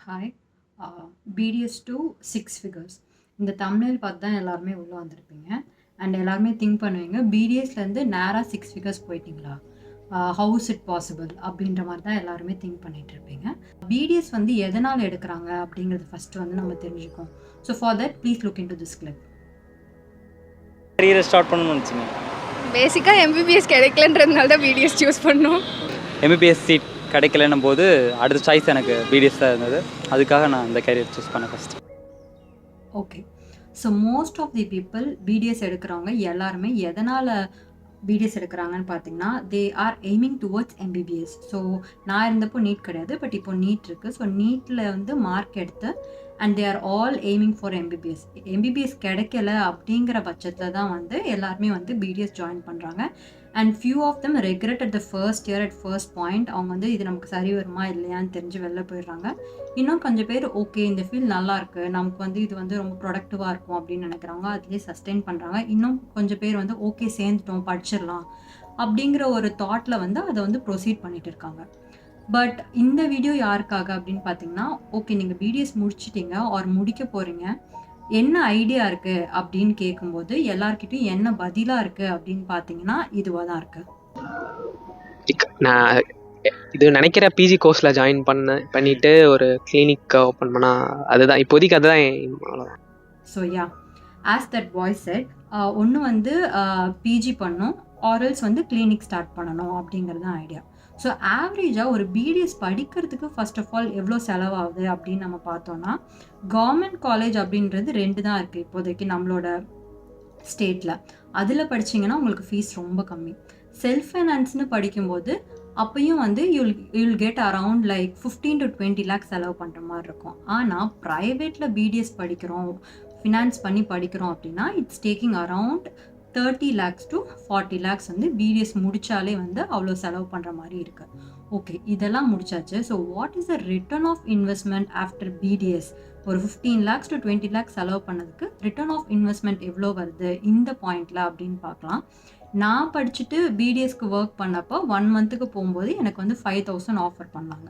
Hi. BDS two six figures இந்த thumbnail பார்த்து தான் எல்லாருமே உள்ளே வந்திருப்பீங்க. அண்ட் எல்லாருமே திங்க் பண்ணுவீங்க, பிடிஎஸ்லேருந்து நேராக சிக்ஸ் ஃபிகர்ஸ் போயிட்டீங்களா, ஹவுஸ் இட் பாசிபிள் அப்படின்ற மாதிரி தான் எல்லாருமே திங்க் பண்ணிட்டு இருப்பீங்க. பிடிஎஸ் வந்து எதனால் எடுக்கிறாங்க அப்படிங்கிறது ஃபஸ்ட்டு வந்து நம்ம தெரிஞ்சுக்கோம். So for that please look into this clip. கரியரை ஸ்டார்ட் பண்ணணும்னு நினச்சிங்க. பேசிக்காக எம்பிபிஎஸ் கிடைக்கலன்றதுனால தான் பிடிஎஸ் சூஸ் பண்ணோம். எம்பிபிஎஸ் சீட் கிடைக்கலன்னும் போது அடுத்த சாய்ஸ் எனக்கு பிடிஎஸ் தான் இருந்தது. அதுக்காக நான் இந்த கரியர் சூஸ் பண்ணேன் first. Okay. So most of the people BDS எடுக்கிறவங்க எல்லாருமே எதனால் பிடிஎஸ் எடுக்கிறாங்கன்னு பார்த்தீங்கன்னா, they are aiming towards MBBS. So நான் இருந்தப்போ நீட் கிடையாது, பட் இப்போ நீட் இருக்குது. ஸோ நீட்டில் வந்து மார்க் எடுத்து and they are all aiming for MBBS. MBBS கிடைக்கல அப்படிங்கிற பட்சத்தில் தான் வந்து எல்லாருமே வந்து பிடிஎஸ் ஜாயின் பண்ணுறாங்க. And few of them regret at the first year at first point. அவங்க வந்து இது நமக்கு சரி வருமா இல்லையான்னு தெரிஞ்சு வெளில போயிடுறாங்க. இன்னும் கொஞ்சம் பேர் ஓகே இந்த ஃபீல்ட் நல்லாயிருக்கு, நமக்கு வந்து இது வந்து ரொம்ப ப்ரொடக்டிவாக இருக்கும் அப்படின்னு நினைக்கிறாங்க, அதுலேயே சஸ்டெயின் பண்ணுறாங்க. இன்னும் கொஞ்சம் பேர் வந்து ஓகே சேர்ந்துட்டோம் படிச்சிடலாம் அப்படிங்கிற ஒரு தாட்டில் வந்து அதை வந்து ப்ரொசீட் பண்ணிட்டு இருக்காங்க. பட் இந்த வீடியோ யாருக்காக அப்படின்னு பார்த்தீங்கன்னா, ஓகே நீங்கள் பிடிஎஸ் முடிச்சிட்டிங்க ஆர் முடிக்க போகிறீங்க, என்ன ஐடியா இருக்குது அப்படின்னு கேட்கும்போது எல்லார்கிட்டையும் என்ன பதிலாக இருக்குது அப்படின்னு பார்த்தீங்கன்னா இதுவாக தான் இருக்குது. நான் இது நினைக்கிற பிஜி கோர்ஸில் ஜாயின் பண்ணிட்டு ஒரு கிளினிக் ஓப்பன் பண்ணால் அதுதான் இப்போதைக்கு அதுதான். So yeah, as that boy set, ஒன்று வந்து பிஜி பண்ணணும் ஆர்எல்ஸ் வந்து கிளினிக் ஸ்டார்ட் பண்ணணும் அப்படிங்கிறது தான் ஐடியா. ஸோ ஆவரேஜாக ஒரு பிடிஎஸ் படிக்கிறதுக்கு ஃபர்ஸ்ட் ஆஃப் ஆல் எவ்வளோ செலவாகுது அப்படின்னு நம்ம பார்த்தோன்னா, கவர்மெண்ட் காலேஜ் அப்படின்றது 2 தான் இருக்குது இப்போதைக்கு நம்மளோட ஸ்டேட்டில். அதில் படிச்சிங்கன்னா உங்களுக்கு ஃபீஸ் ரொம்ப கம்மி. செல்ஃப் ஃபைனான்ஸ்னு படிக்கும்போது அப்பையும் வந்து you'll get around like 15 to 20 lakhs செலவு பண்ணுற மாதிரி இருக்கும். ஆனால் ப்ரைவேட்டில் பிடிஎஸ் படிக்கிறோம், ஃபினான்ஸ் பண்ணி படிக்கிறோம் அப்படின்னா it's taking around 30 lakhs to 40 lakhs வந்து பிடிஎஸ் முடித்தாலே வந்து அவ்வளோ செலவு பண்ணுற மாதிரி இருக்குது. ஓகே, இதெல்லாம் முடிச்சாச்சு. So what is the return of investment after BDS? ஒரு 15 lakhs to 20 lakhs செலவு பண்ணதுக்கு ரிட்டர்ன் ஆஃப் இன்வெஸ்ட்மெண்ட் எவ்வளோ வருது இந்த பாயிண்டில் அப்படின்னு பார்க்கலாம். நான் படிச்சுட்டு பிடிஎஸ்க்கு ஒர்க் பண்ணப்போ 1 monthக்கு போகும்போது எனக்கு வந்து 5,000 ஆஃபர் பண்ணாங்க.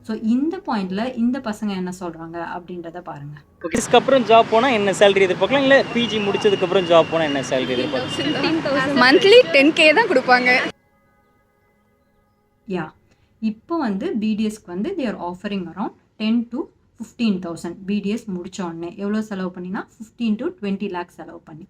ஸோ இந்த பாயிண்டில் இந்த பசங்க என்ன சொல்கிறாங்க அப்படின்றத பாருங்கள். இதுக்கப்புறம் ஜாப் போனால் என்ன சேலரி எதிர்பார்க்கலாம், இல்லை பிஜி முடிச்சதுக்கப்புறம் ஜாப் போனால் என்ன சேலரி எதிர்பார்க்கலாம்? மந்த்லி 10K தான் கொடுப்பாங்க. யா, இப்போ வந்து பிடிஎஸ்க்கு வந்து they are offering around 10 to 15,000. BDS முடித்த உடனே எவ்வளோ செலவு பண்ணினா 15 to 20 lakhs செலவு பண்ணி.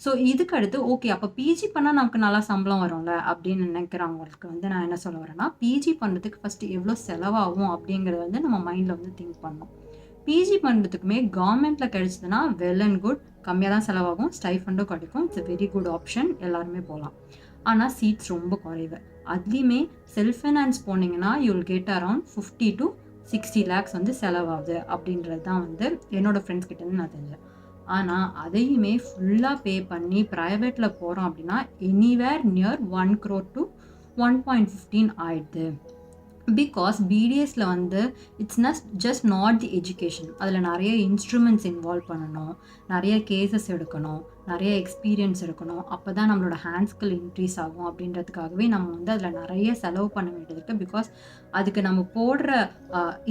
ஸோ இதுக்கு அடுத்து ஓகே அப்போ பிஜி பண்ணால் நமக்கு நல்லா சம்பளம் வரும்ல அப்படின்னு நினைக்கிறவங்களுக்கு வந்து நான் என்ன சொல்ல வரேன்னா, பிஜி பண்ணுறதுக்கு ஃபஸ்ட்டு எவ்வளோ செலவாகும் அப்படிங்கிறத வந்து நம்ம மைண்டில் வந்து திங்க் பண்ணணும். பிஜி பண்ணுறதுக்குமே கவர்மெண்ட்டில் கிடைச்சதுன்னா வெல் அண்ட் குட், கம்மியாக தான் செலவாகும், ஸ்டைஃபண்டும் கிடைக்கும், it's a very good option, எல்லாருமே போகலாம். ஆனால் சீட்ஸ் ரொம்ப குறைவு. அதுலேயுமே செல்ஃப் ஃபைனான்ஸ் போனீங்கன்னா you'll get around 50 to 60 lakhs வந்து செலவாகுது அப்படின்றது தான் வந்து என்னோடய ஃப்ரெண்ட்ஸ் கிட்டேருந்து நான் தெரிஞ்சேன். ஆனால் அதையுமே ஃபுல்லாக பே பண்ணி ப்ரைவேட்டில் போகிறோம் அப்படின்னா எனிவேர் நியர் 1 crore to 1.15 ஆயிடுது. பிகாஸ் பிடிஎஸில் வந்து it's just not the education, அதில் நிறைய இன்ஸ்ட்ருமெண்ட்ஸ் இன்வால்வ் பண்ணணும், நிறைய கேசஸ் எடுக்கணும், நிறைய எக்ஸ்பீரியன்ஸ் இருக்கணும், அப்போ தான் நம்மளோட ஹேண்ட் ஸ்கில் இன்க்ரீஸ் ஆகும். அப்படின்றதுக்காகவே நம்ம வந்து அதில் நிறைய செலவு பண்ண வேண்டியது இருக்குது. பிகாஸ் அதுக்கு நம்ம போடுற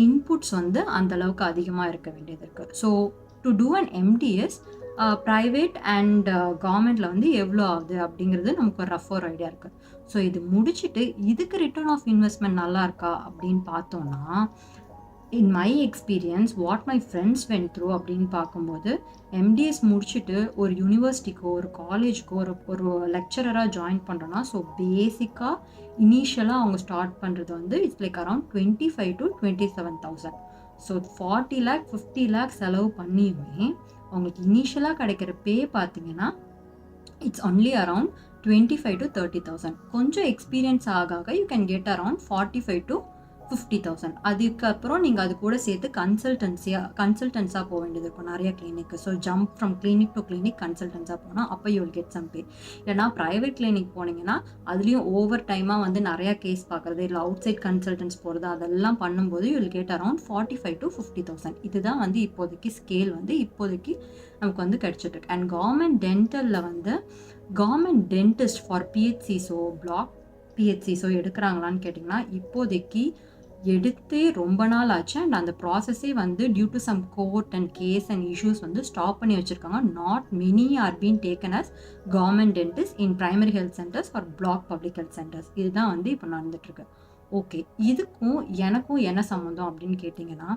இன்புட்ஸ் வந்து அந்தளவுக்கு அதிகமாக இருக்க வேண்டியது இருக்குது. So to do an MDS private and கவர்மெண்ட்டில் வந்து எவ்வளோ ஆகுது அப்படிங்கிறது நமக்கு ஒரு ரஃப் ஒரு ஐடியா இருக்குது. ஸோ இது முடிச்சுட்டு இதுக்கு ரிட்டர்ன் ஆஃப் இன்வெஸ்ட்மெண்ட் நல்லா இருக்கா அப்படின்னு பார்த்தோன்னா, in my experience what my friends vent through அப்படின்னு பார்க்கும்போது, எம்டிஎஸ் முடிச்சுட்டு ஒரு யூனிவர்சிட்டிக்கோ ஒரு காலேஜுக்கோ ஒரு லெக்சரராக ஜாயின் பண்ணுறோன்னா, ஸோ பேசிக்காக இனிஷியலாக அவங்க ஸ்டார்ட் பண்ணுறது வந்து it's like around 25 to 27,000. So 40 lakh 50 lakh செலவு பண்ணியுமே அவங்களுக்கு இனிஷியலாக கிடைக்கிற பே பார்த்தீங்கன்னா இட்ஸ் ஒன்லி அரவுண்ட் 25 to 30,000. கொஞ்சம் எக்ஸ்பீரியன்ஸ் ஆக you can get around 45 to 50,000. அதுக்கப்புறம் நீங்கள் அது கூட சேர்த்து கன்சல்டன்ஸாக போக வேண்டியது இருக்கும் நிறைய கிளினிக்கு. So jump from clinic to clinic கன்சல்டன்ஸாக போனால் அப்போ you will get some pay. இல்லைனா ப்ரைவேட் கிளினிக் போனீங்கன்னா அதுலேயும் ஓவர் டைமாக வந்து நிறையா கேஸ் பார்க்குறது, இல்லை அவுட் சைட் கன்சல்டன்ஸ் போகிறது, அதெல்லாம் பண்ணும்போது you will get around 45 to 50,000. இதுதான் வந்து இப்போதைக்கு ஸ்கேல் வந்து இப்போதைக்கு நமக்கு வந்து கிடச்சிட்ருக்கு. அண்ட் கவர்மெண்ட் டென்டலில் வந்து கவர்மெண்ட் டென்டிஸ்ட் ஃபார் பிஹெச்சிஸோ பிளாக் பிஹெச்சிஸோ எடுக்கிறாங்களான்னு கேட்டிங்கன்னா இப்போதைக்கு எடுத்தே ரொம்ப நாள் ஆச்சு அண்ட் அந்த ப்ராசஸே வந்து due to some court and case and issues வந்து ஸ்டாப் பண்ணி வச்சுருக்காங்க. Not many are been taken as government dentist in primary health centres or block public health centres. இதுதான் வந்து இப்போ நடந்துட்டுருக்கு. ஓகே, இதுக்கும் எனக்கும் என்ன சம்மந்தம் அப்படின்னு கேட்டிங்கன்னா,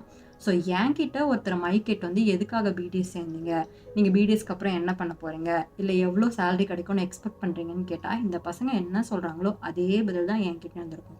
ஸோ என்கிட்ட ஒருத்தர் மைக்கெட் வந்து எதுக்காக பிடிஎஸ் சேர்ந்தீங்க, நீங்கள் பிடிஎஸ்க்கு அப்புறம் என்ன பண்ண போகிறீங்க, இல்லை எவ்வளோ சேலரி கிடைக்கும்னு எக்ஸ்பெக்ட் பண்ணுறீங்கன்னு கேட்டால் இந்த பசங்க என்ன சொல்கிறாங்களோ அதே பதில் தான் என்கிட்ட வந்திருக்கும்.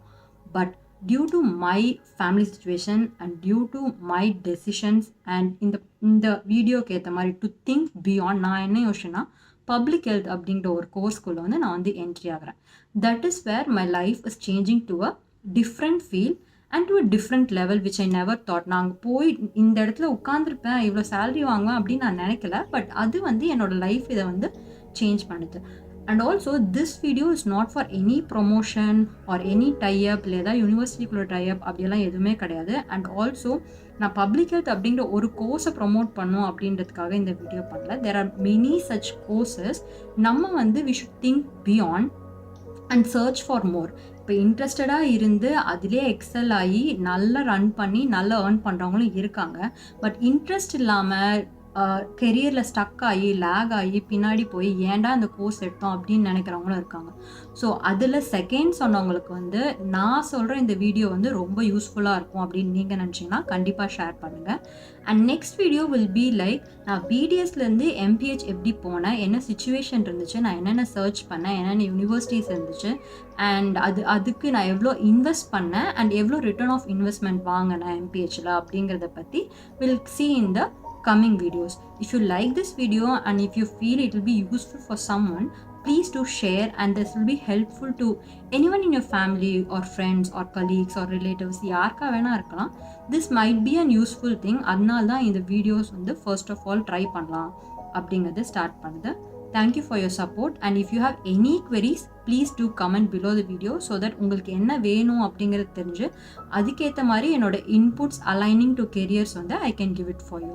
But due to my family situation and due to my decisions and இந்த வீடியோக்கு ஏற்ற மாதிரி டு திங்க் பியாண்ட், நான் என்ன யோசிச்சேன்னா பப்ளிக் ஹெல்த் அப்படிங்கிற ஒரு கோர்ஸ்குள்ளே வந்து நான் வந்து என்ட்ரி ஆகிறேன். That is where my life is changing to a different feel and to a different level which I never thought. நாங்கள் போய் இந்த இடத்துல உட்காந்துருப்பேன், இவ்வளோ சேலரி வாங்குவேன் அப்படின்னு நான் நினைக்கல. பட் அது வந்து என்னோட லைஃப் இதை வந்து சேஞ்ச் பண்ணுது. And also this video is not for any promotion or any tie up, இல்லை ஏதாவது யூனிவர்சிட்டிக்குள்ள டைஅப் அப்படியெல்லாம் எதுவுமே கிடையாது. அண்ட் ஆல்சோ நான் பப்ளிக் ஹெல்த் அப்படிங்கிற ஒரு கோர்ஸை ப்ரொமோட் பண்ணோம் அப்படின்றதுக்காக இந்த வீடியோ பண்ணல. There are many such courses. நம்ம வந்து we should think beyond and search for more. இப்போ இன்ட்ரெஸ்டடாக இருந்து அதிலே எக்ஸல் ஆகி நல்லா ரன் பண்ணி நல்லா ஏர்ன் பண்ணுறவங்களும் இருக்காங்க. பட் இன்ட்ரெஸ்ட் இல்லாமல் கெரியரில் ஸ்டக் ஆகி லேக் ஆகி பின்னாடி போய் ஏன்டா அந்த கோர்ஸ் எடுத்தோம் அப்படின்னு நினைக்கிறவங்களும் இருக்காங்க. ஸோ அதில் செகண்ட் சொன்னவங்களுக்கு வந்து நான் சொல்கிற இந்த வீடியோ வந்து ரொம்ப யூஸ்ஃபுல்லாக இருக்கும் அப்படின்னு நீங்கள் நினச்சிங்கன்னா கண்டிப்பாக ஷேர் பண்ணுங்கள். And next video will be like நான் பிடிஎஸ்லேருந்து எம்பிஹெச் எப்படி போனேன், என்ன சுச்சுவேஷன் இருந்துச்சு, நான் என்னென்ன சர்ச் பண்ணேன், என்னென்ன யூனிவர்சிட்டிஸ் இருந்துச்சு, அண்ட் அதுக்கு நான் எவ்வளோ இன்வெஸ்ட் பண்ணேன் அண்ட் எவ்வளோ ரிட்டர்ன் ஆஃப் இன்வெஸ்ட்மெண்ட் வாங்கினேன் எம்பிஹெச்சில் அப்படிங்கிறத பற்றி will see in the coming videos. If you like this video and if you feel it will be useful for someone, please do share and this will be helpful to anyone in your family or friends or colleagues or relatives. யாருக்கா வேணா இருக்கலாம். This might be an useful thing. அதனால தான் இந்த videos வந்து first of all try பண்ணலாம் அப்படிங்கிறது start பண்ணுது. Thank you for your support and if you have any queries please do comment below the video so that உங்களுக்கு என்ன வேணும் அப்படிங்கிறது தெரிஞ்சு அதுக்கேற்ற மாதிரி என்னோட inputs aligning to careers வந்து I can give it for you.